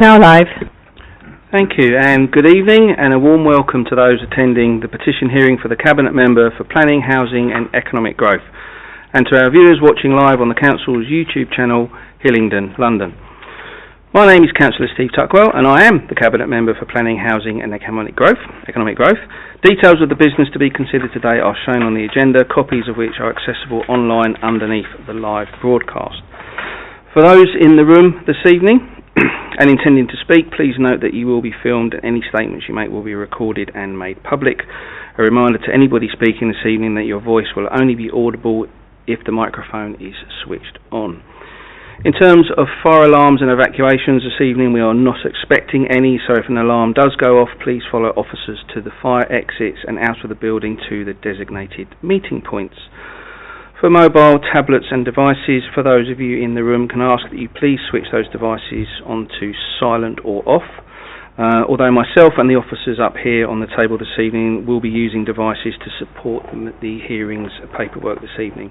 Now live. Thank you, and good evening and a warm welcome to those attending the petition hearing for the Cabinet Member for Planning, Housing and Economic Growth, and to our viewers watching live on the Council's YouTube channel, Hillingdon, London. My name is Councillor Steve Tuckwell and I am the Cabinet Member for Planning, Housing and Economic Growth. Details of the business to be considered today are shown on the agenda, copies of which are accessible online underneath the live broadcast. For those in the room this evening and intending to speak, please note that you will be filmed and any statements you make will be recorded and made public. A reminder to anybody speaking this evening that your voice will only be audible if the microphone is switched on. In terms of fire alarms and evacuations this evening, we are not expecting any, so if an alarm does go off, please follow officers to the fire exits and out of the building to the designated meeting points. For mobile, tablets and devices, for those of you in the room, can ask that you please switch those devices onto silent or off. Although myself and the officers up here on the table this evening will be using devices to support the hearings paperwork this evening.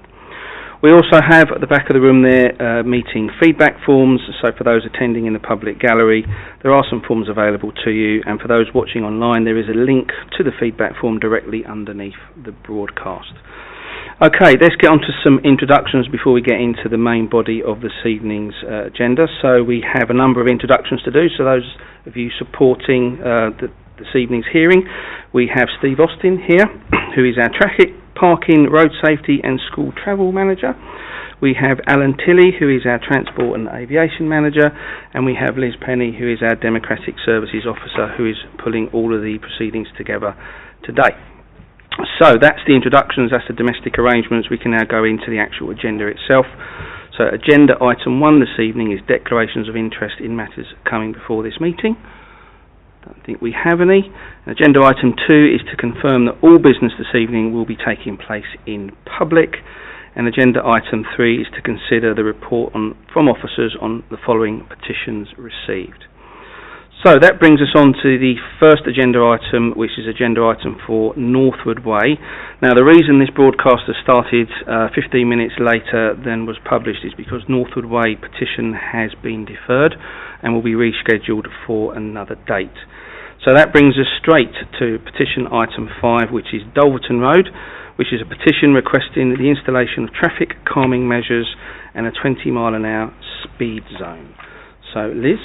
We also have at the back of the room there meeting feedback forms, so for those attending in the public gallery there are some forms available to you, and for those watching online there is a link to the feedback form directly underneath the broadcast. Okay, let's get on to some introductions before we get into the main body of this evening's agenda. So we have a number of introductions to do, so those of you supporting this evening's hearing, we have Steve Austin here, who is our Traffic, Parking, Road Safety and School Travel Manager. We have Alan Tilley, who is our Transport and Aviation Manager, and we have Liz Penny, who is our Democratic Services Officer, who is pulling all of the proceedings together today. So that's the introductions, that's the domestic arrangements. We can now go into the actual agenda itself. So agenda item 1 this evening is declarations of interest in matters coming before this meeting. Don't think we have any. Agenda item 2 is to confirm that all business this evening will be taking place in public. And agenda item 3 is to consider the report from officers on the following petitions received. So that brings us on to the first agenda item, which is agenda item 4, Northwood Way. Now the reason this broadcast has started 15 minutes later than was published is because Northwood Way petition has been deferred and will be rescheduled for another date. So that brings us straight to petition item 5, which is Dulverton Road, which is a petition requesting the installation of traffic calming measures and a 20-mile-an-hour speed zone. So Liz,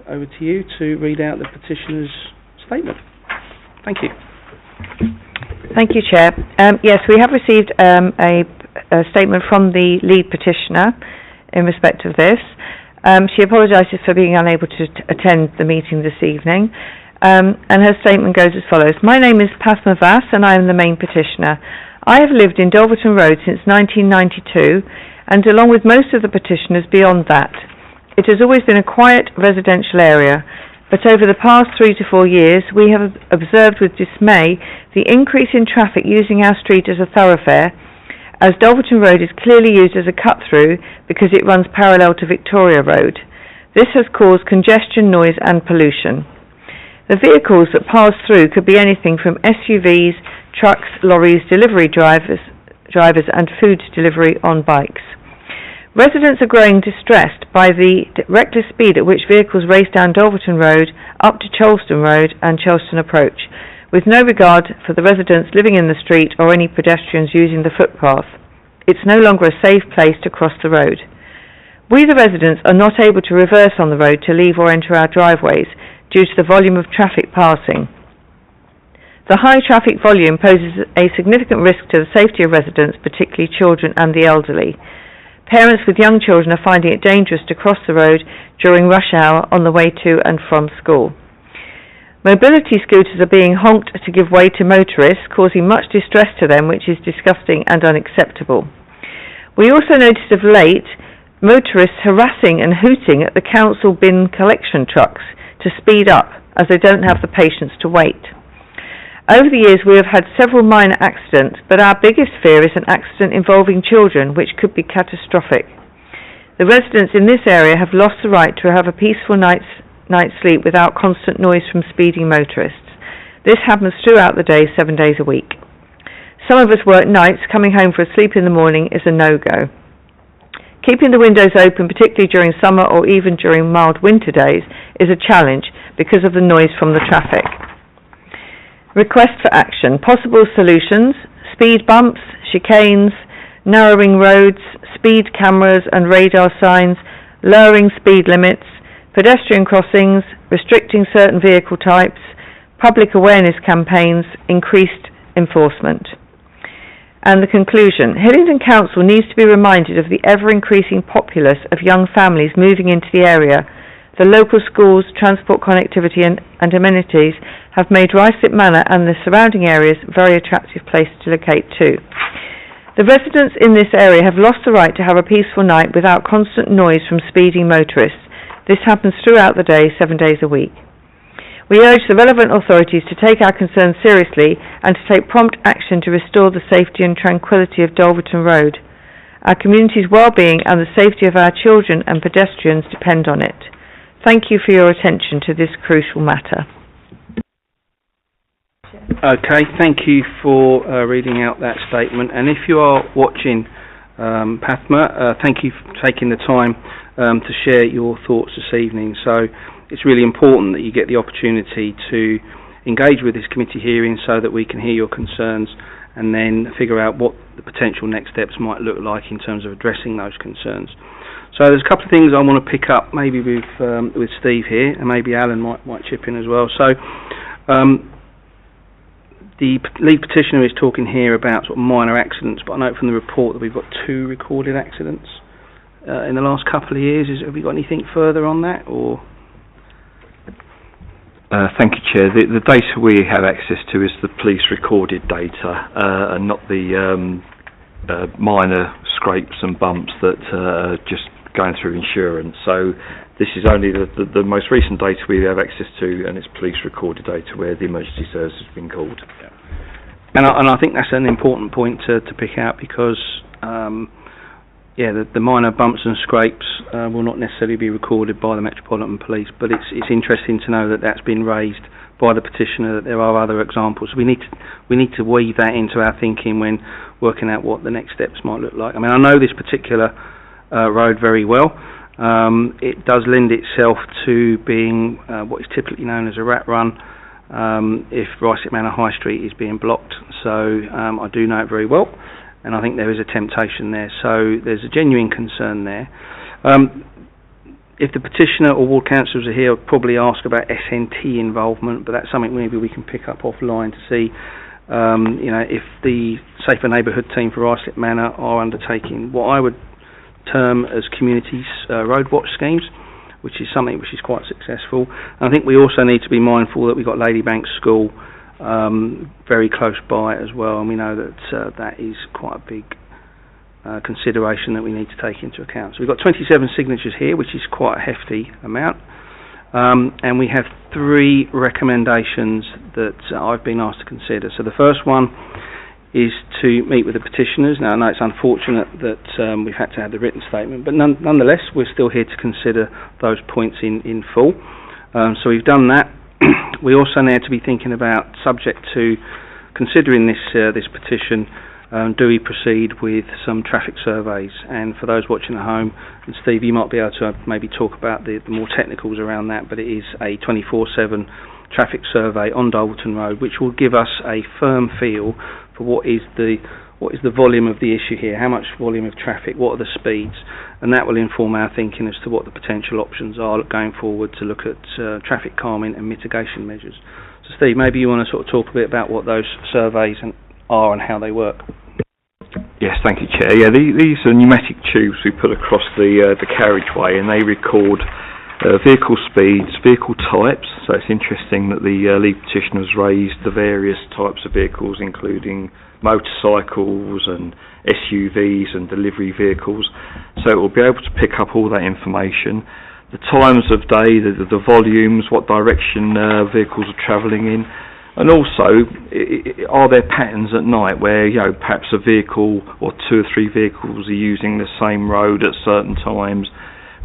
over to you to read out the petitioner's statement. Thank you. Thank you, Chair. Yes, we have received a statement from the lead petitioner in respect of this. She apologises for being unable to attend the meeting this evening, and her statement goes as follows. My name is Pasma Vass and I am the main petitioner. I have lived in Dulverton Road since 1992 and along with most of the petitioners beyond that. It has always been a quiet residential area, but over the past 3 to 4 years we have observed with dismay the increase in traffic using our street as a thoroughfare, as Dulverton Road is clearly used as a cut-through because it runs parallel to Victoria Road. This has caused congestion, noise and pollution. The vehicles that pass through could be anything from SUVs, trucks, lorries, delivery drivers and food delivery on bikes. Residents are growing distressed by the reckless speed at which vehicles race down Dulverton Road up to Cholston Road and Cholston Approach, with no regard for the residents living in the street or any pedestrians using the footpath. It's no longer a safe place to cross the road. We, the residents, are not able to reverse on the road to leave or enter our driveways due to the volume of traffic passing. The high traffic volume poses a significant risk to the safety of residents, particularly children and the elderly. Parents with young children are finding it dangerous to cross the road during rush hour on the way to and from school. Mobility scooters are being honked to give way to motorists, causing much distress to them, which is disgusting and unacceptable. We also noticed of late motorists harassing and hooting at the council bin collection trucks to speed up, as they don't have the patience to wait. Over the years we have had several minor accidents, but our biggest fear is an accident involving children, which could be catastrophic. The residents in this area have lost the right to have a peaceful night's sleep without constant noise from speeding motorists. This happens throughout the day, 7 days a week. Some of us work nights. Coming home for a sleep in the morning is a no-go. Keeping the windows open, particularly during summer or even during mild winter days, is a challenge because of the noise from the traffic. Request for action. Possible solutions: speed bumps, chicanes, narrowing roads, speed cameras and radar signs, lowering speed limits, pedestrian crossings, restricting certain vehicle types, public awareness campaigns, increased enforcement. And the conclusion: Hillingdon Council needs to be reminded of the ever-increasing populace of young families moving into the area. The local schools, transport connectivity and amenities have made Ruislip Manor and the surrounding areas a very attractive place to locate to. The residents in this area have lost the right to have a peaceful night without constant noise from speeding motorists. This happens throughout the day, 7 days a week. We urge the relevant authorities to take our concerns seriously and to take prompt action to restore the safety and tranquillity of Dolverton Road. Our community's well-being and the safety of our children and pedestrians depend on it. Thank you for your attention to this crucial matter. Okay, thank you for reading out that statement. And if you are watching Pathma, thank you for taking the time to share your thoughts this evening. So it's really important that you get the opportunity to engage with this committee hearing so that we can hear your concerns and then figure out what the potential next steps might look like in terms of addressing those concerns. So there's a couple of things I want to pick up, maybe with Steve here, and maybe Alan might chip in as well. So the lead petitioner is talking here about sort of minor accidents, but I note from the report that we've got 2 recorded accidents in the last couple of years. Have we got anything further on that, or? Thank you, Chair. The data we have access to is the police recorded data and not the minor scrapes and bumps that are just going through insurance. So this is only the most recent data we have access to, and it's police recorded data where the emergency service has been called. Yeah. And I think that's an important point to pick out, because the minor bumps and scrapes will not necessarily be recorded by the Metropolitan Police, but it's interesting to know that that's been raised by the petitioner, that there are other examples. We need to weave that into our thinking when working out what the next steps might look like. I mean, I know this particular road very well. It does lend itself to being what is typically known as a rat run if Ruislip Manor High Street is being blocked. So I do know it very well, and I think there is a temptation there. So there's a genuine concern there. If the petitioner or ward councillors are here, I'll probably ask about SNT involvement, but that's something maybe we can pick up offline to see if the Safer Neighbourhood team for Ruislip Manor are undertaking what I would term as community road watch schemes, which is something which is quite successful. And I think we also need to be mindful that we've got Ladybank School very close by as well, and we know that that is quite a big consideration that we need to take into account. So we've got 27 signatures here, which is quite a hefty amount, and we have 3 recommendations that I've been asked to consider. So the first one is to meet with the petitioners. Now, I know it's unfortunate that we've had to have the written statement, but nonetheless, we're still here to consider those points in full. So we've done that. We also need to be thinking about, subject to considering this petition, do we proceed with some traffic surveys? And for those watching at home, and Steve, you might be able to maybe talk about the more technicals around that, but it is a 24/7 traffic survey on Dolverton Road, which will give us a firm feel for what is the volume of the issue here, how much volume of traffic, what are the speeds, and that will inform our thinking as to what the potential options are going forward to look at traffic calming and mitigation measures. So Steve, maybe you want to sort of talk a bit about what those surveys are and how they work. Yes, thank you, Chair. Yeah, these are pneumatic tubes we put across the carriageway, and they record vehicle speeds, vehicle types. So it's interesting that the lead petitioner has raised the various types of vehicles, including motorcycles and SUVs and delivery vehicles. So it will be able to pick up all that information, the times of day, the volumes, what direction vehicles are travelling in, and also are there patterns at night where perhaps a vehicle or 2 or 3 vehicles are using the same road at certain times,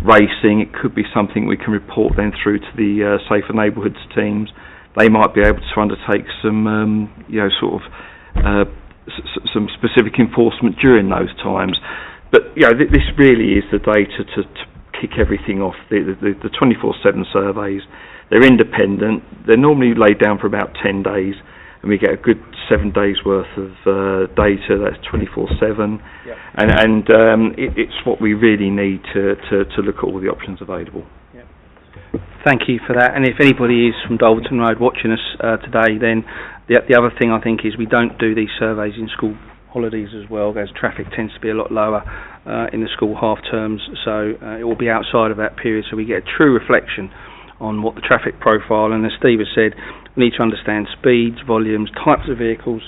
racing. It could be something we can report then through to the Safer Neighbourhoods teams. They might be able to undertake some some specific enforcement during those times. but this really is the data to kick everything off. The 24/7 surveys, they're independent. They're normally laid down for about 10 days, and we get a good 7 days worth of data. That's 24/7, Yep. and it's what we really need to look at all the options available. Yep. Thank you for that. And if anybody is from Dalton Road watching us today, then the other thing I think is we don't do these surveys in school holidays as well, as traffic tends to be a lot lower in the school half terms, so it will be outside of that period, so we get a true reflection on what the traffic profile, and as Steve has said, we need to understand speeds, volumes, types of vehicles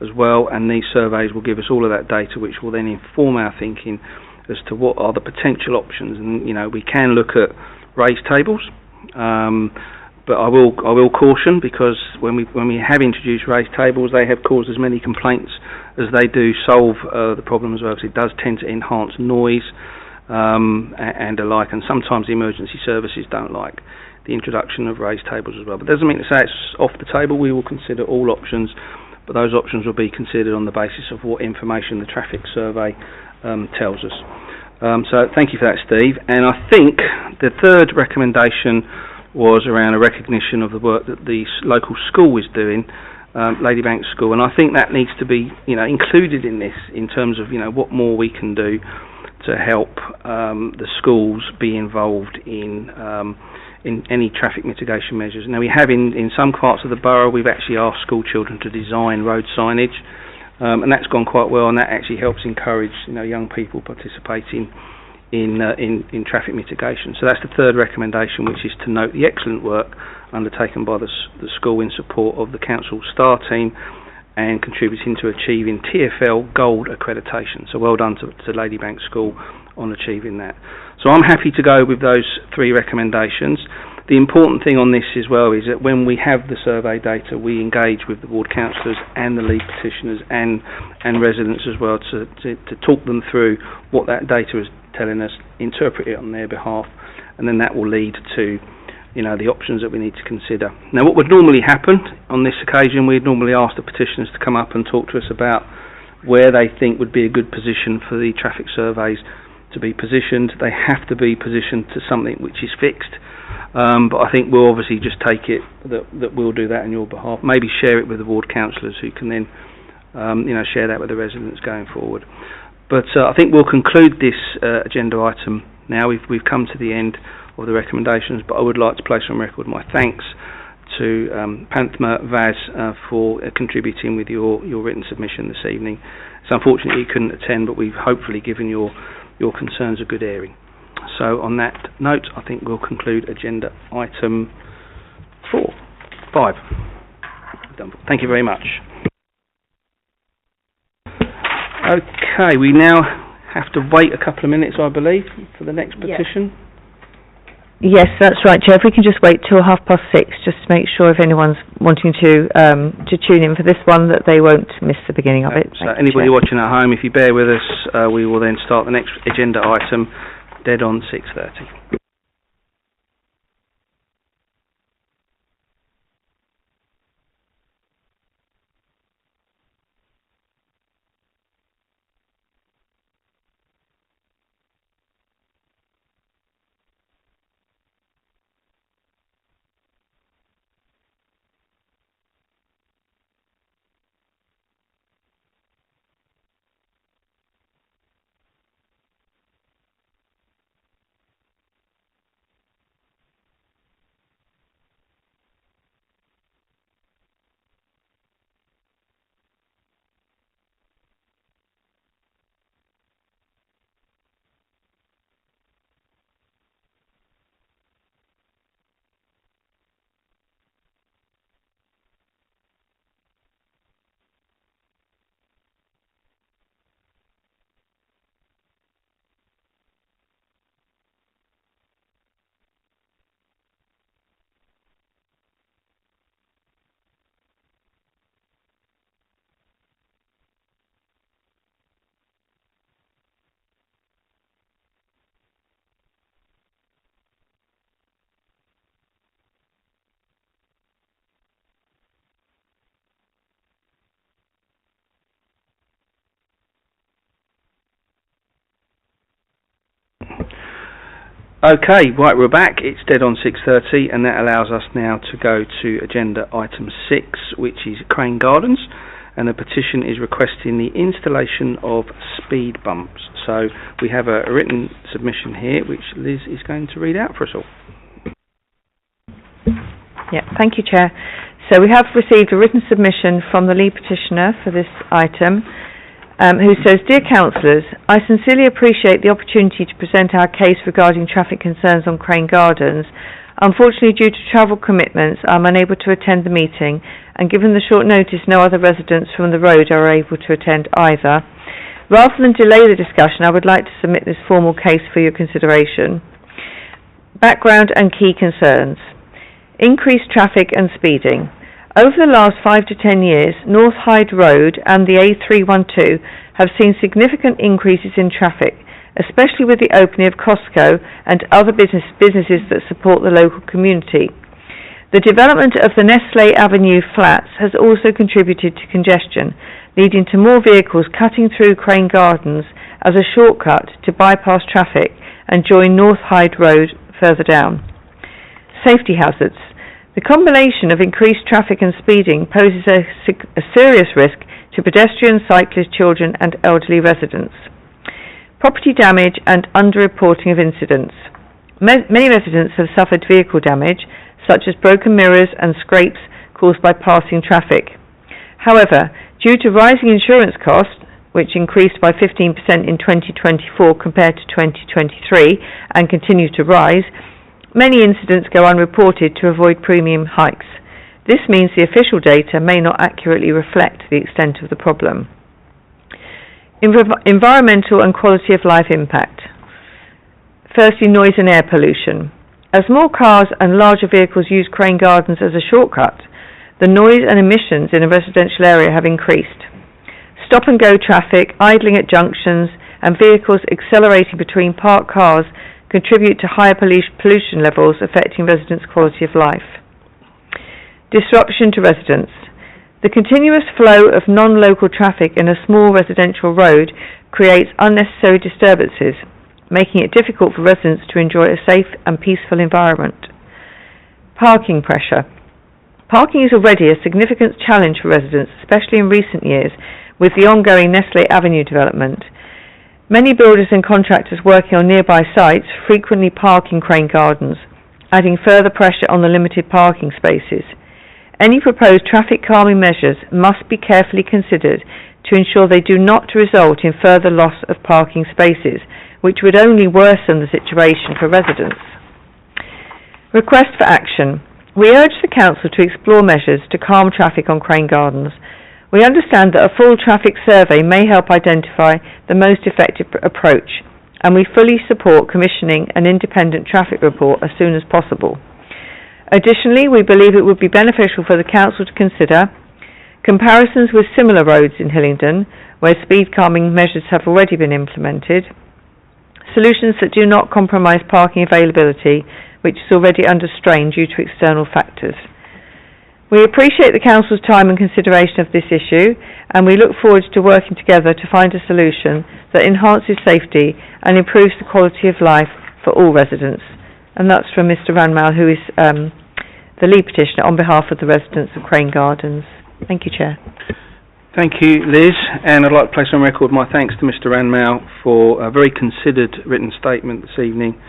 as well, and these surveys will give us all of that data, which will then inform our thinking as to what are the potential options. And we can look at raised tables, but I will caution, because when we have introduced raised tables, they have caused as many complaints as they do solve the problem as well, because it does tend to enhance noise and alike, and sometimes the emergency services don't like the introduction of raised tables as well. But it doesn't mean to say it's off the table. We will consider all options, but those options will be considered on the basis of what information the traffic survey tells us. So thank you for that, Steve. And I think the third recommendation was around a recognition of the work that the local school is doing, Ladybank School, and I think that needs to be included in this, in terms of what more we can do to help the schools be involved in any traffic mitigation measures. Now, we have in some parts of the borough, we've actually asked school children to design road signage, and that's gone quite well, and that actually helps encourage young people participating in traffic mitigation. So that's the third recommendation, which is to note the excellent work undertaken by the school in support of the council STAR team and contributing to achieving TfL Gold accreditation. So well done to Ladybank School on achieving that. So I'm happy to go with those three recommendations. The important thing on this as well is that when we have the survey data, we engage with the ward councillors and the lead petitioners and residents as well to talk them through what that data is telling us, interpret it on their behalf, and then that will lead to the options that we need to consider. Now, what would normally happen on this occasion, we'd normally ask the petitioners to come up and talk to us about where they think would be a good position for the traffic surveys to be positioned. They have to be positioned to something which is fixed, but I think we'll obviously just take it that we'll do that on your behalf, maybe share it with the ward councillors who can then share that with the residents going forward. But I think we'll conclude this agenda item now. We've come to the end of the recommendations, but I would like to place on record my thanks to Panthma Vaz for contributing with your written submission this evening. It's unfortunate you couldn't attend, but we've hopefully given your concerns a good airing. So on that note, I think we'll conclude agenda item 5. Thank you very much. Okay, we now have to wait a couple of minutes, I believe, for the next petition. Yes, that's right, Chair. If we can just wait till 6:30, just to make sure if anyone's wanting to tune in for this one, that they won't miss the beginning of it. So anybody watching at home, if you bear with us, we will then start the next agenda item dead on 6:30. Okay, right, we're back. It's dead on 6:30, and that allows us now to go to agenda item 6, which is Crane Gardens, and the petition is requesting the installation of speed bumps. So we have a written submission here, which Liz is going to read out for us all. Yeah, thank you, Chair. So we have received a written submission from the lead petitioner for this item, who says, "Dear Councillors, I sincerely appreciate the opportunity to present our case regarding traffic concerns on Crane Gardens. Unfortunately, due to travel commitments, I'm unable to attend the meeting, and given the short notice, no other residents from the road are able to attend either. Rather than delay the discussion, I would like to submit this formal case for your consideration. Background and key concerns. Increased traffic and speeding. Over the last 5 to 10 years, North Hyde Road and the A312 have seen significant increases in traffic, especially with the opening of Costco and other businesses that support the local community. The development of the Nestle Avenue flats has also contributed to congestion, leading to more vehicles cutting through Crane Gardens as a shortcut to bypass traffic and join North Hyde Road further down. Safety hazards. The combination of increased traffic and speeding poses a serious risk to pedestrians, cyclists, children and elderly residents. Property damage and underreporting of incidents. Many residents have suffered vehicle damage, such as broken mirrors and scrapes caused by passing traffic. However, due to rising insurance costs, which increased by 15% in 2024 compared to 2023 and continue to rise, many incidents go unreported to avoid premium hikes. This means the official data may not accurately reflect the extent of the problem. Environmental and quality of life impact. Firstly, noise and air pollution. As more cars and larger vehicles use Crane Gardens as a shortcut, the noise and emissions in a residential area have increased. Stop-and-go traffic, idling at junctions, and vehicles accelerating between parked cars contribute to higher pollution levels affecting residents' quality of life. Disruption to residents. The continuous flow of non-local traffic in a small residential road creates unnecessary disturbances, making it difficult for residents to enjoy a safe and peaceful environment. Parking pressure. Parking is already a significant challenge for residents, especially in recent years, with the ongoing Nestle Avenue development. Many builders and contractors working on nearby sites frequently park in Crane Gardens, adding further pressure on the limited parking spaces. Any proposed traffic calming measures must be carefully considered to ensure they do not result in further loss of parking spaces, which would only worsen the situation for residents. Request for action. We urge the Council to explore measures to calm traffic on Crane Gardens. We understand that a full traffic survey may help identify the most effective approach, and we fully support commissioning an independent traffic report as soon as possible. Additionally, we believe it would be beneficial for the Council to consider comparisons with similar roads in Hillingdon, where speed calming measures have already been implemented, solutions that do not compromise parking availability, which is already under strain due to external factors. We appreciate the Council's time and consideration of this issue, and we look forward to working together to find a solution that enhances safety and improves the quality of life for all residents. And that's from Mr. Ranmal, who is the lead petitioner on behalf of the residents of Crane Gardens. Thank you, Chair. Thank you, Liz, and I'd like to place on record my thanks to Mr. Ranmal for a very considered written statement this evening,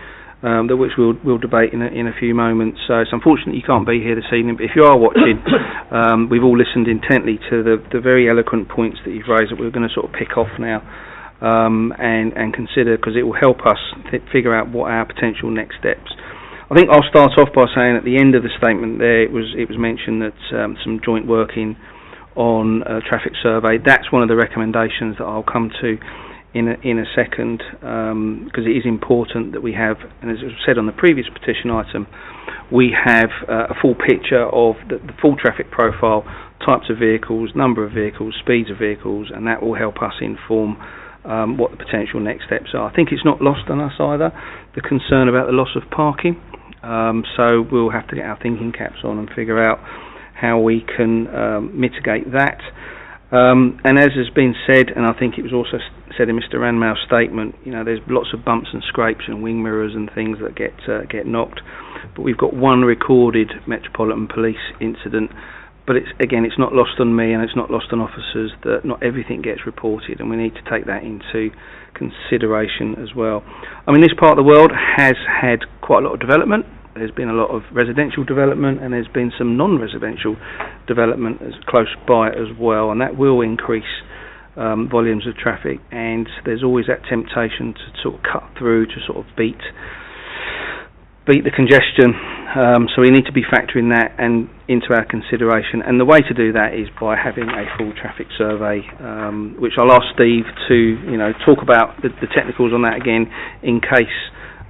which we'll debate in a few moments. So it's unfortunate you can't be here this evening, but if you are watching, we've all listened intently to the very eloquent points that you've raised that we're going to sort of pick off now and consider, because it will help us figure out what our potential next steps. I think I'll start off by saying at the end of the statement there it was mentioned that some joint working on a traffic survey. That's one of the recommendations that I'll come to in a second, because it is important that we have, and as was said on the previous petition item, we have a full picture of the full traffic profile, types of vehicles, number of vehicles, speeds of vehicles, and that will help us inform what the potential next steps are. I think it's not lost on us either, the concern about the loss of parking, so we'll have to get our thinking caps on and figure out how we can mitigate that. And as has been said, and I think it was also said in Mr. Ranmau's statement, you know, there's lots of bumps and scrapes and wing mirrors and things that get knocked. But we've got one recorded Metropolitan Police incident. But it's not lost on me, and it's not lost on officers that not everything gets reported, and we need to take that into consideration as well. I mean, this part of the world has had quite a lot of development. There's been a lot of residential development, and there's been some non-residential development as close by as well, and that will increase volumes of traffic, and there's always that temptation to sort of cut through, to sort of beat the congestion. So we need to be factoring that and into our consideration, and the way to do that is by having a full traffic survey, which I'll ask Steve to talk about the technicals on that again, in case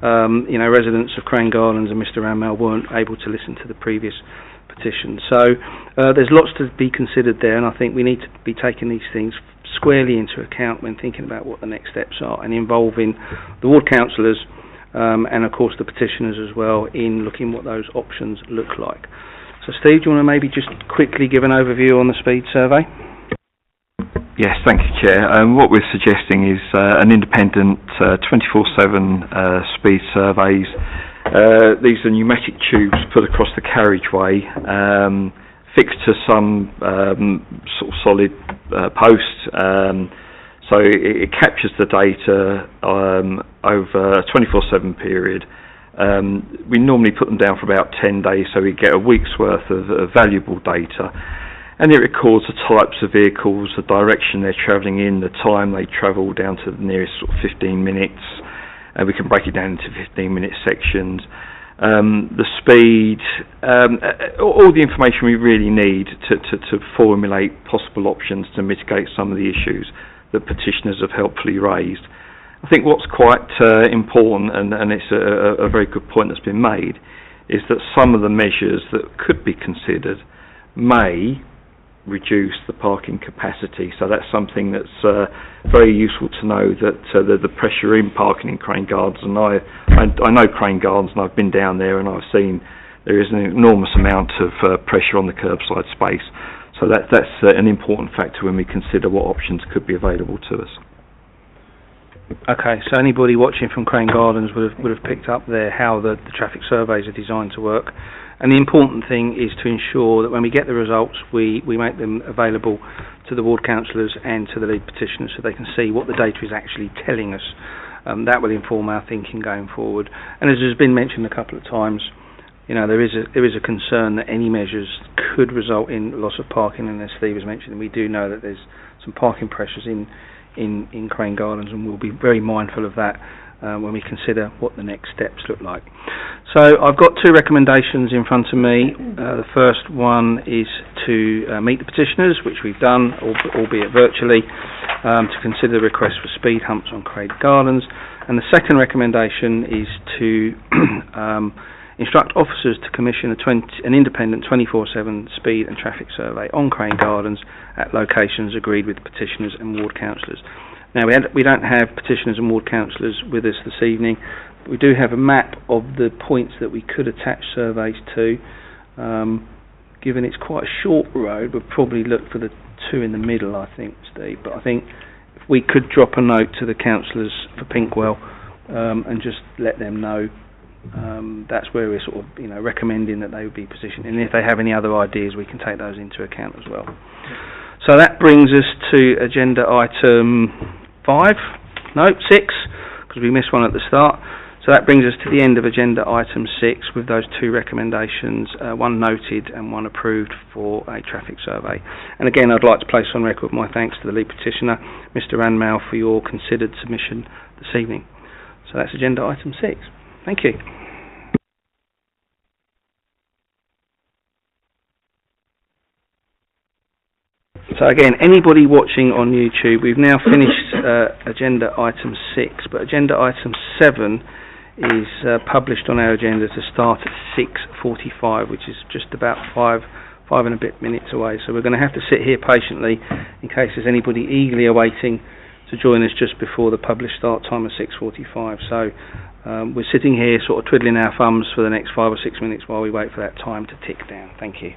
residents of Crane Gardens and Mr. Ranmau weren't able to listen to the previous petition. So there's lots to be considered there, and I think we need to be taking these things squarely into account when thinking about what the next steps are, and involving the ward councillors and of course the petitioners as well in looking what those options look like. So Steve, do you want to maybe just quickly give an overview on the speed survey? Yes, thank you, Chair. What we're suggesting is an independent 24/7 speed surveys. These are pneumatic tubes put across the carriageway, fixed to some sort of solid post, so it captures the data over a 24/7 period. We normally put them down for about 10 days, so we get a week's worth of valuable data. And it records the types of vehicles, the direction they're travelling in, the time they travel down to the nearest sort of 15 minutes. We can break it down into 15-minute sections. The speed, all the information we really need to formulate possible options to mitigate some of the issues that petitioners have helpfully raised. I think what's quite important, and it's a very good point that's been made, is that some of the measures that could be considered may reduce the parking capacity. So that's something that's very useful to know, that the pressure in parking in Crane Gardens, and I know Crane Gardens, and I've been down there and I've seen there is an enormous amount of pressure on the curbside space. So that's an important factor when we consider what options could be available to us. Okay, so anybody watching from Crane Gardens would have picked up there how the traffic surveys are designed to work. And the important thing is to ensure that when we get the results, we make them available to the ward councillors and to the lead petitioners, so they can see what the data is actually telling us. That will inform our thinking going forward. And as has been mentioned a couple of times, there is a concern that any measures could result in loss of parking, and as Steve has mentioned, we do know that there's some parking pressures in Crane Gardens, and we'll be very mindful of that when we consider what the next steps look like. So I've got two recommendations in front of me. The first one is to meet the petitioners, which we've done, albeit virtually, to consider the request for speed humps on Crane Gardens. And the second recommendation is to instruct officers to commission an independent 24/7 speed and traffic survey on Crane Gardens at locations agreed with petitioners and ward councillors. Now, we don't have petitioners and ward councillors with us this evening. We do have a map of the points that we could attach surveys to. Given it's quite a short road, we'll probably look for the two in the middle, I think, Steve. But I think if we could drop a note to the councillors for Pinkwell and just let them know that's where we're sort of recommending that they would be positioned. And if they have any other ideas, we can take those into account as well. So that brings us to agenda item 6, because we missed one at the start. So that brings us to the end of agenda item 6 with those two recommendations, one noted and one approved for a traffic survey. And again, I'd like to place on record my thanks to the lead petitioner, Mr. Ranmau, for your considered submission this evening. So that's agenda item 6. Thank you. So again, anybody watching on YouTube, we've now finished agenda item 6, but agenda item 7 is published on our agenda to start at 6:45, which is just about five and a bit minutes away. So we're going to have to sit here patiently in case there's anybody eagerly awaiting to join us just before the published start time of 6:45. So we're sitting here sort of twiddling our thumbs for the next 5 or 6 minutes while we wait for that time to tick down. Thank you.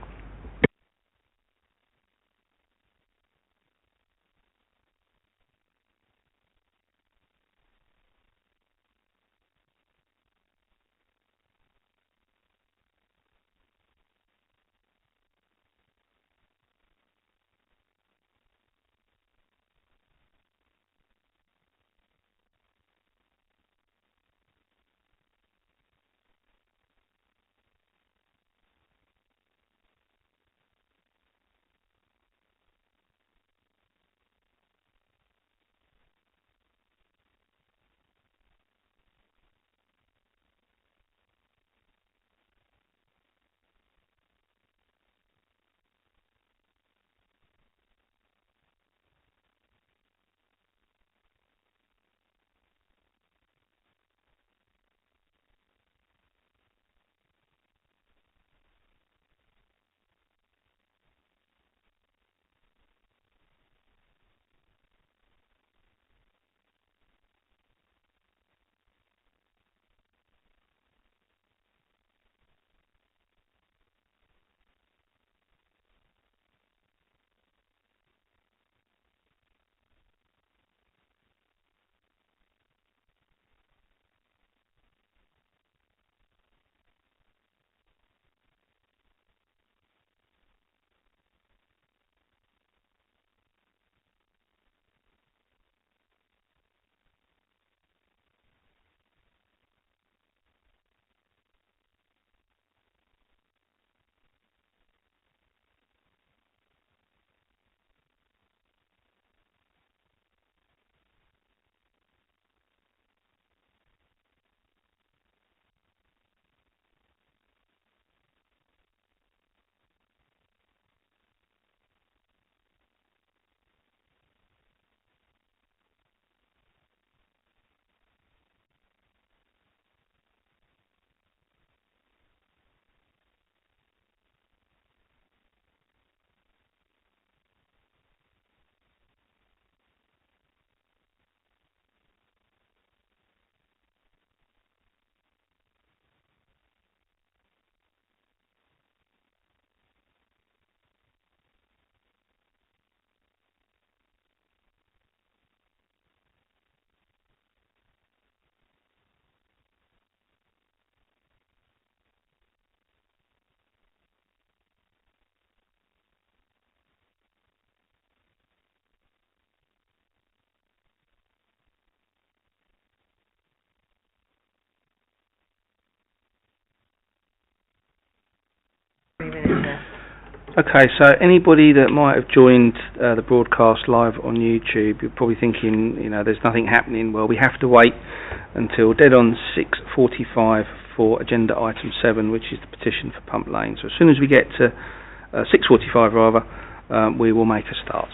Okay, so anybody that might have joined the broadcast live on YouTube, you're probably thinking, you know, there's nothing happening. Well, we have to wait until dead on 6:45 for agenda item 7, which is the petition for Pump Lane. So as soon as we get to 6:45 rather, we will make a start.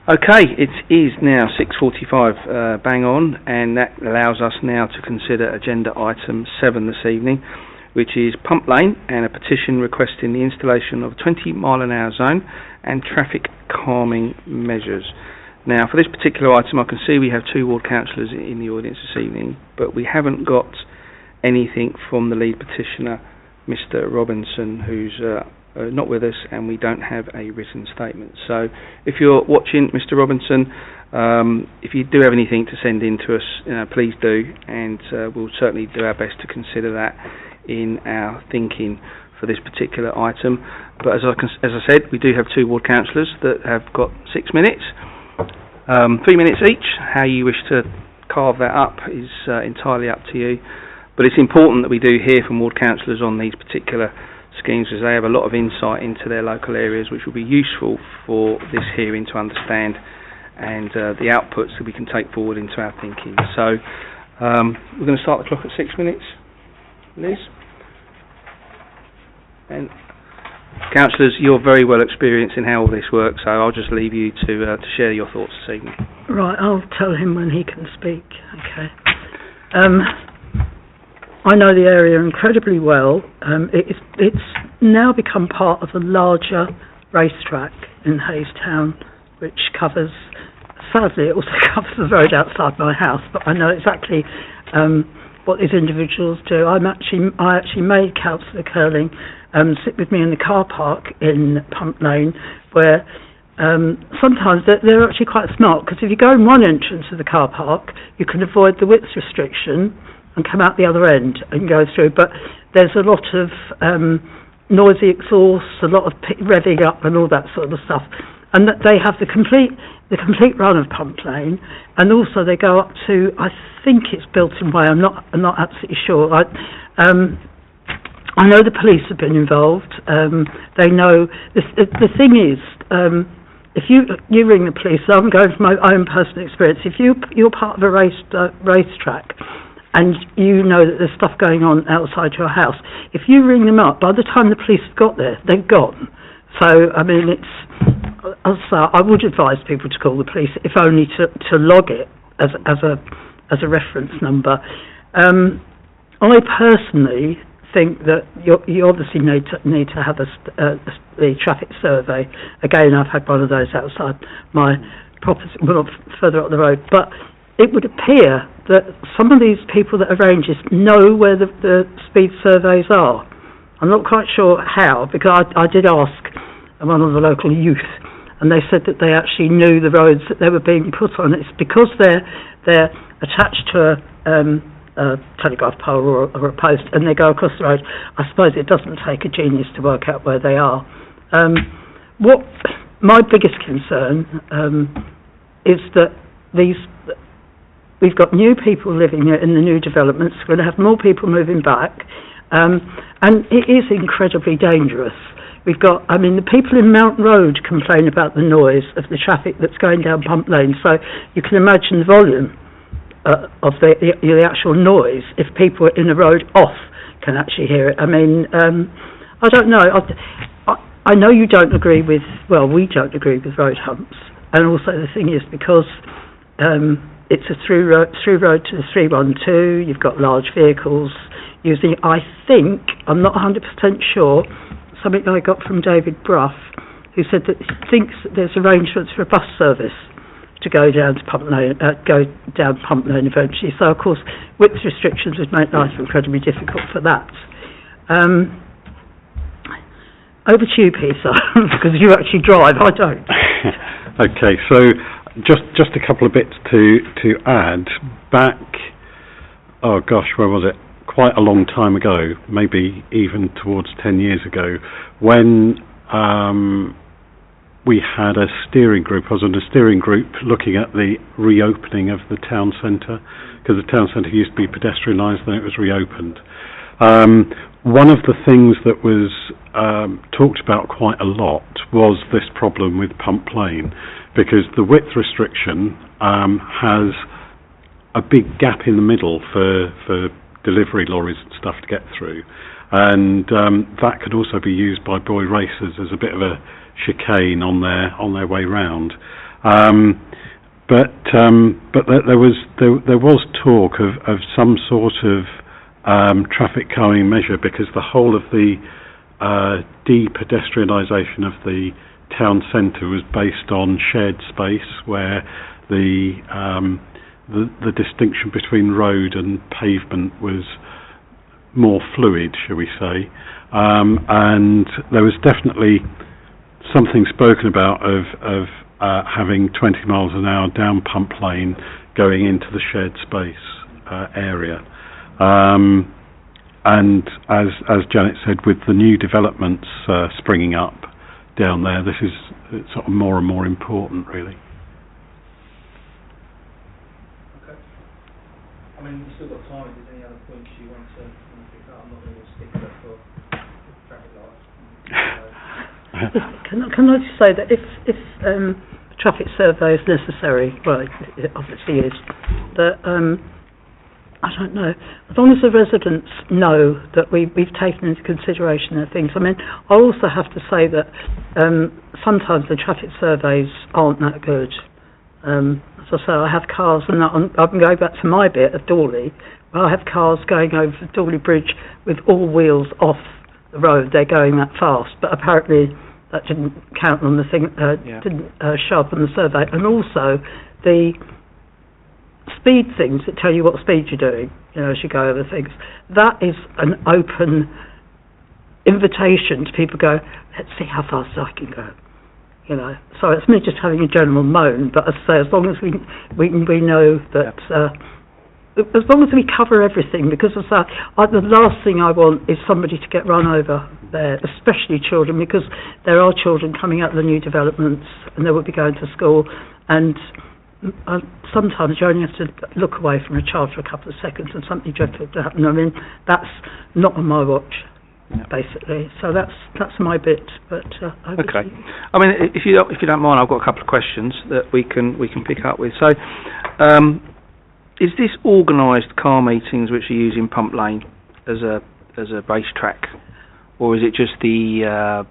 Okay, it is now 6:45 bang on, and that allows us now to consider agenda item 7 this evening, which is Pump Lane and a petition requesting the installation of a 20-mile-an-hour zone and traffic calming measures. Now, for this particular item, I can see we have 2 ward councillors in the audience this evening, but we haven't got anything from the lead petitioner, Mr. Robinson, who's not with us, and we don't have a written statement. So if you're watching, Mr. Robinson, if you do have anything to send in to us, please do, and we'll certainly do our best to consider that in our thinking for this particular item. But as I said, we do have 2 ward councillors that have got 6 minutes, 3 minutes each. How you wish to carve that up is entirely up to you, but it's important that we do hear from ward councillors on these particular schemes, as they have a lot of insight into their local areas, which will be useful for this hearing to understand, and the outputs that we can take forward into our thinking. So we're going to start the clock at 6 minutes, Liz. And councillors, you're very well experienced in how all this works, so I'll just leave you to share your thoughts this evening. Right, I'll tell him when he can speak. Okay. I know the area incredibly well. It's now become part of a larger racetrack in Haystown, which covers, sadly, it also covers the road outside my house, but I know exactly what these individuals do. I actually made Councillor Curling sit with me in the car park in Pump Lane, where sometimes they're actually quite smart, because if you go in one entrance of the car park, you can avoid the width restriction and come out the other end and go through, but there's a lot of noisy exhausts, a lot of revving up and all that sort of stuff, and that they have the complete run of Pump Lane, and also they go up to, I think it's Bilton Way, I'm not absolutely sure. I know the police have been involved. They know the thing is, if you ring the police, I'm going from my own personal experience, if you're part of a racetrack and you know that there's stuff going on outside your house, if you ring them up, by the time the police have got there, they're gone. So, I mean, I would advise people to call the police, if only to log it as a reference number. I personally think that you obviously need to have the traffic survey. Again, I've had one of those outside my property, well, further up the road, but it would appear that some of these people that arrange this know where the speed surveys are. I'm not quite sure how, because I did ask one of the local youth, and they said that they actually knew the roads that they were being put on. It's because they're attached to a telegraph pole or a post, and they go across the road. I suppose it doesn't take a genius to work out where they are. What my biggest concern is that we've got new people living in the new developments. We're going to have more people moving back, and it is incredibly dangerous. We've got, the people in Mount Road complain about the noise of the traffic that's going down Pump Lane, so you can imagine the volume of the actual noise if people in the road off can actually hear it. I don't know. I know you don't agree with, we don't agree with road humps, and also the thing is, because it's a through road to the 312, you've got large vehicles using, I'm not 100% sure, something I got from David Bruff, who said that he thinks that there's arrangements for a bus service to go down to Pump Lane, eventually. So of course, width restrictions would make life incredibly difficult for that. Over to you, Peter, because you actually drive. I don't. Okay, so just a couple of bits to add. Back, where was it? Quite a long time ago, maybe even towards 10 years ago, when we had a steering group. I was on a steering group looking at the reopening of the town centre, because the town centre used to be pedestrianised, then it was reopened. One of the things that was talked about quite a lot was this problem with Pump Lane, because the width restriction has a big gap in the middle for delivery lorries and stuff to get through, and that could also be used by boy racers as a bit of a chicane on their way round. But there was talk of some sort of traffic calming measure, because the whole of the de-pedestrianisation of the town centre was based on shared space, where the distinction between road and pavement was more fluid, shall we say, and there was definitely something spoken about of having 20 miles an hour down Pump Lane going into the shared space area, and as Janet said, with the new developments springing up down there, this is sort of more and more important, really. You've still got time. If there's any other points you want to pick up, I'm not going to stick with it for traffic lights. Can I just say that if traffic survey is necessary, well, it obviously is, that I don't know, as long as the residents know that we've taken into consideration their things. I also have to say that sometimes the traffic surveys aren't that good. As I say, I have cars, and I'm going back to my bit of Dawley, where I have cars going over the Dawley Bridge with all wheels off the road. They're going that fast, but apparently that didn't count on the thing, didn't show up on the survey. And also the speed things that tell you what speed you're doing, as you go over things. That is an open invitation to people go, let's see how fast I can go. So it's me just having a general moan, but as I say, as long as we know that, as long as we cover everything, because as I say, the last thing I want is somebody to get run over there, especially children, because there are children coming out of the new developments and they will be going to school, and sometimes you only have to look away from a child for a couple of seconds and something dreadful to happen. That's not on my watch. Basically, so that's my bit. But okay, if you don't mind, I've got a couple of questions that we can pick up with. So, is this organised car meetings which are using Pump Lane as a racetrack, or is it just the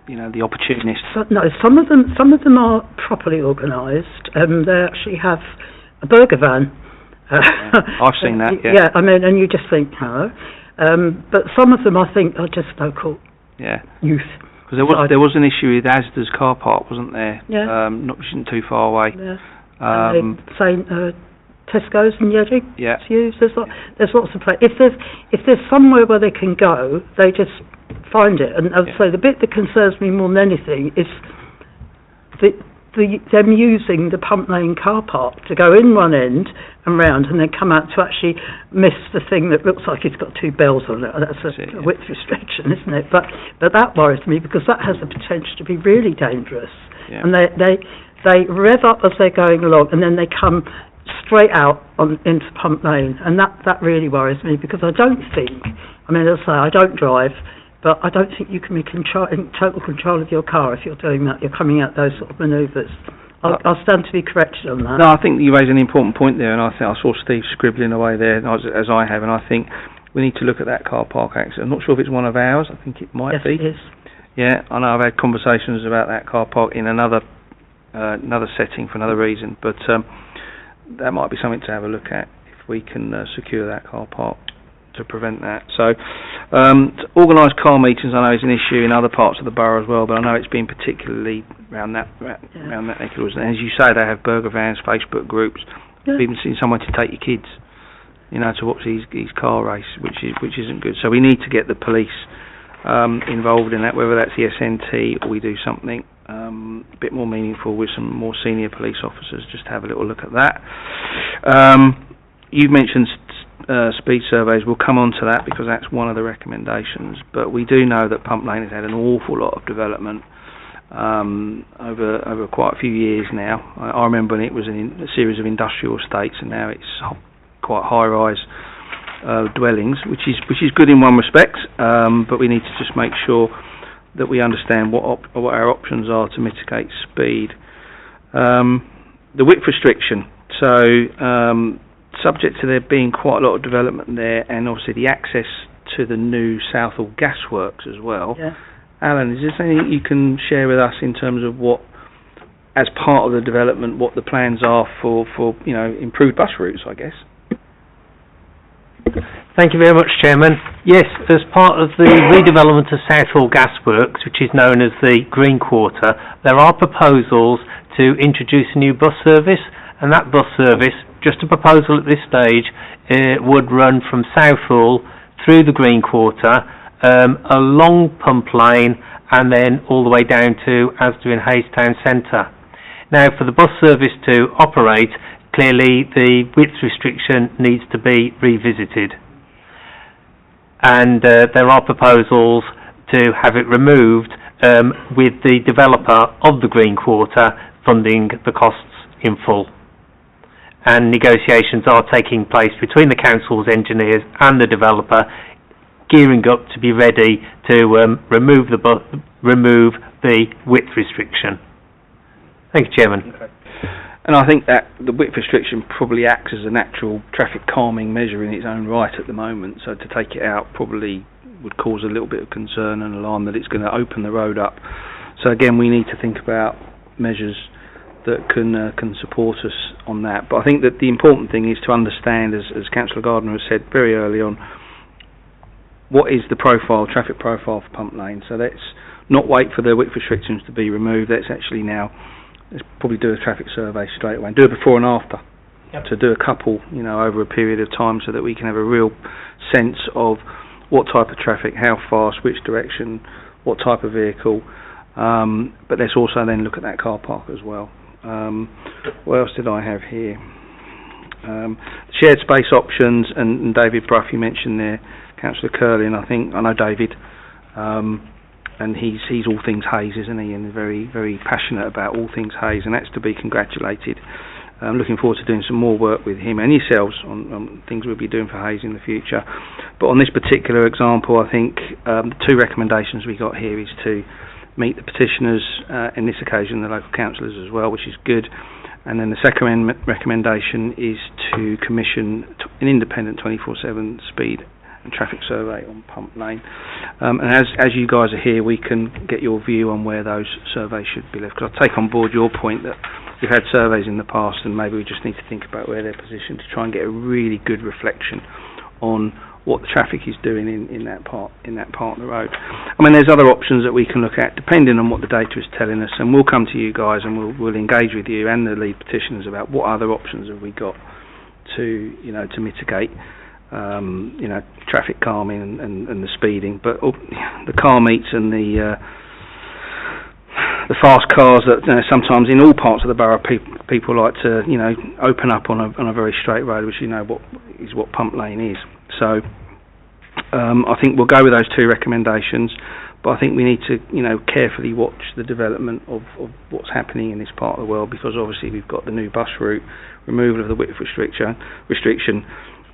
the opportunists? No, some of them are properly organised. They actually have a burger van. I've seen that. Yeah, and you just think, hello. But some of them, I think, are just local youth. Because there was an issue with Asda's car park, wasn't there? Yeah. Not too far away. Yeah. Saying Tesco's and Yedding Yeah. to use. There's lots of places. If there's somewhere where they can go, they just find it. And I'd say the bit that concerns me more than anything is them using the Pump Lane car park to go in one end and round and then come out to actually miss the thing that looks like it's got two bells on it. That's a width restriction, isn't it? But that worries me because that has the potential to be really dangerous. Yeah. And they rev up as they're going along and then they come straight out into Pump Lane, and that really worries me because I don't think, I mean, as I say, I don't drive, but I don't think you can be in total control of your car if you're doing that. You're coming out those sort of manoeuvres. I'll stand to be corrected on that. No, I think you raise an important point there, and I saw Steve scribbling away there, as I have, and I think we need to look at that car park access. I'm not sure if it's one of ours. I think it might be. Yes, it is. Yeah, I know I've had conversations about that car park in another setting for another reason, but that might be something to have a look at if we can secure that car park to prevent that. So, organised car meetings I know is an issue in other parts of the borough as well, but I know it's been particularly around that neck of the woods. And as you say, they have burger vans, Facebook groups. Yeah. I've even seen someone to take your kids, to watch these car race, which isn't good. So we need to get the police involved in that, whether that's the SNT or we do something a bit more meaningful with some more senior police officers, just to have a little look at that. You've mentioned speed surveys. We'll come on to that because that's one of the recommendations, but we do know that Pump Lane has had an awful lot of development over quite a few years now. I remember when it was a series of industrial estates, and now it's quite high-rise dwellings, which is good in one respect, but we need to just make sure that we understand what our options are to mitigate speed. The width restriction, so subject to there being quite a lot of development there, and obviously the access to the new Southall gasworks as well. Yeah. Alan, is there anything you can share with us in terms of what, as part of the development, what the plans are for improved bus routes, I guess? Thank you very much, Chairman. Yes, as part of the redevelopment of Southall Gasworks, which is known as the Green Quarter, there are proposals to introduce a new bus service, and that bus service, just a proposal at this stage, would run from Southall through the Green Quarter, along Pump Lane, and then all the way down to Asda in Hayes Town Centre. Now, for the bus service to operate, clearly the width restriction needs to be revisited, and there are proposals to have it removed, with the developer of the Green Quarter funding the costs in full. And negotiations are taking place between the council's engineers and the developer, gearing up to be ready to remove the width restriction. Thank you, Chairman. Okay. And I think that the width restriction probably acts as a natural traffic calming measure in its own right at the moment, so to take it out probably would cause a little bit of concern and alarm that it's going to open the road up. So again, we need to think about measures that can support us on that. But I think that the important thing is to understand, as Councillor Gardner has said very early on, what is the traffic profile for Pump Lane. So let's not wait for the width restrictions to be removed. Let's probably do a traffic survey straight away and do a before and after. Yep. To do a couple, over a period of time, so that we can have a real sense of what type of traffic, how fast, which direction, what type of vehicle. But let's also then look at that car park as well. What else did I have here? Shared space options, and David Bruff, you mentioned there, Councillor Curley, and I know David, and he's all things Hayes, isn't he, and very, very passionate about all things Hayes, and that's to be congratulated. I'm looking forward to doing some more work with him and yourselves on things we'll be doing for Hayes in the future. But on this particular example, I think the two recommendations we got here is to meet the petitioners, in this occasion the local councillors as well, which is good. And then the second recommendation is to commission an independent 24/7 speed and traffic survey on Pump Lane. And as you guys are here, we can get your view on where those surveys should be left. Because I take on board your point that we've had surveys in the past, and maybe we just need to think about where they're positioned to try and get a really good reflection on what the traffic is doing in that part of the road. I mean, there's other options that we can look at depending on what the data is telling us, and we'll come to you guys and we'll engage with you and the lead petitioners about what other options have we got to, you know, to mitigate, you know, traffic calming and the speeding. But the car meets and the fast cars that, you know, sometimes in all parts of the borough people like to, you know, open up on a very straight road, which, you know, what pump lane is. So I think we'll go with those two recommendations, but I think we need to, you know, carefully watch the development of what's happening in this part of the world, because obviously we've got the new bus route, removal of the width restriction.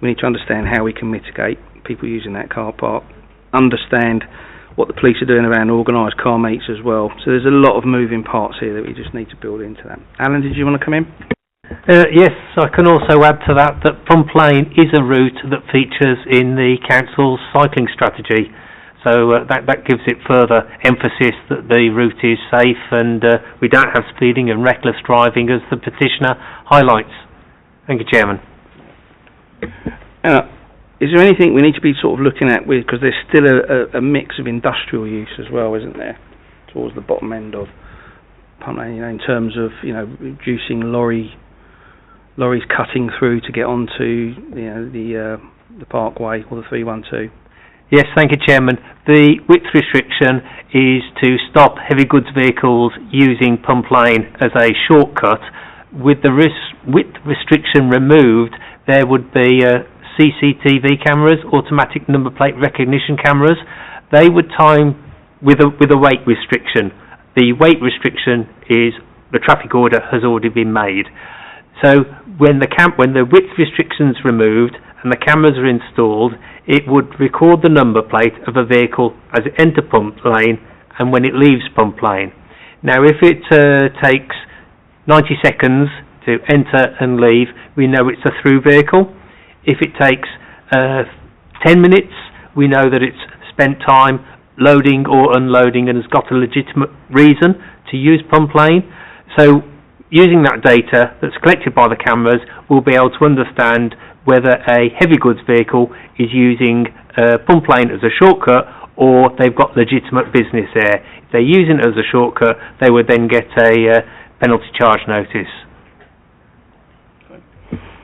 We need to understand how we can mitigate people using that car park, understand what the police are doing around organised car meets as well. So there's a lot of moving parts here that we just need to build into that. Alan, did you want to come in? Yes, I can also add to that Pump Lane is a route that features in the council's cycling strategy. So that gives it further emphasis that the route is safe and we don't have speeding and reckless driving, as the petitioner highlights. Thank you, Chairman. Is there anything we need to be sort of looking at, because there's still a mix of industrial use as well, isn't there, towards the bottom end of Pump Lane, you know, in terms of, you know, reducing lorries cutting through to get onto, you know, the parkway or the 312. Yes, thank you, Chairman. The width restriction is to stop heavy goods vehicles using Pump Lane as a shortcut. With the width restriction removed, there would be CCTV cameras, automatic number plate recognition cameras. They would time with a weight restriction. The weight restriction is the traffic order has already been made. So when the width restriction's removed and the cameras are installed, it would record the number plate of a vehicle as it enters Pump Lane and when it leaves Pump Lane. Now, if it takes 90 seconds to enter and leave, we know it's a through vehicle. If it takes 10 minutes, we know that it's spent time loading or unloading and has got a legitimate reason to use Pump Lane. So using that data that's collected by the cameras, we'll be able to understand whether a heavy goods vehicle is using Pump Lane as a shortcut or they've got legitimate business there. If they're using it as a shortcut, they would then get a penalty charge notice.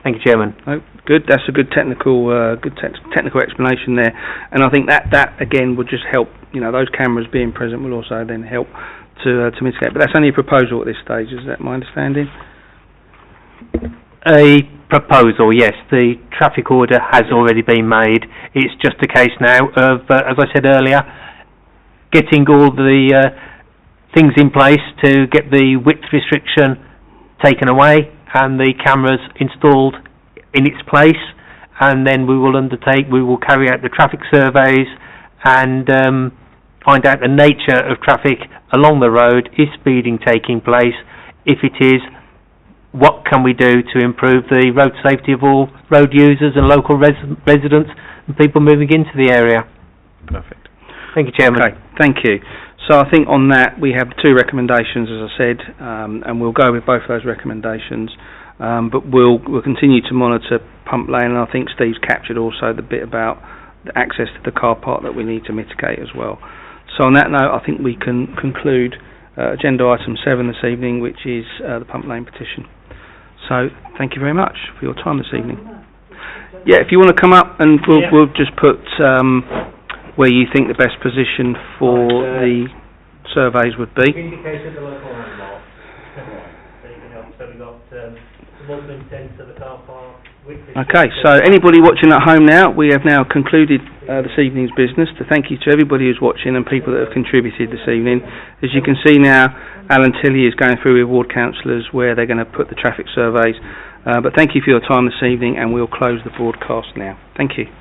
Thank you, Chairman. Oh, good. That's a good technical explanation there, and I think that again would just help. You know, those cameras being present will also then help to mitigate. But that's only a proposal at this stage. Is that my understanding? A proposal, yes. The traffic order has already been made. It's just a case now of, as I said earlier, getting all the things in place to get the width restriction taken away and the cameras installed in its place, and then we will carry out the traffic surveys and find out the nature of traffic along the road. Is speeding taking place? If it is, what can we do to improve the road safety of all road users and local residents and people moving into the area? Perfect. Thank you, Chairman. Okay, thank you. So I think on that we have two recommendations, as I said, and we'll go with both of those recommendations. But we'll continue to monitor Pump Lane, and I think Steve's captured also the bit about the access to the car park that we need to mitigate as well. So on that note, I think we can conclude agenda item 7 this evening, which is the Pump Lane petition. So thank you very much for your time this evening. Yeah, if you want to come up, and we'll just put where you think the best position for the surveys would be. Indicated the local landmark. So you can help. So we've got the Muslim tent to the car park. Okay, so anybody watching at home now, we have now concluded this evening's business. To thank you to everybody who's watching and people that have contributed this evening. As you can see now, Alan Tilley is going through with ward councillors where they're going to put the traffic surveys. But thank you for your time this evening, and we'll close the broadcast now. Thank you.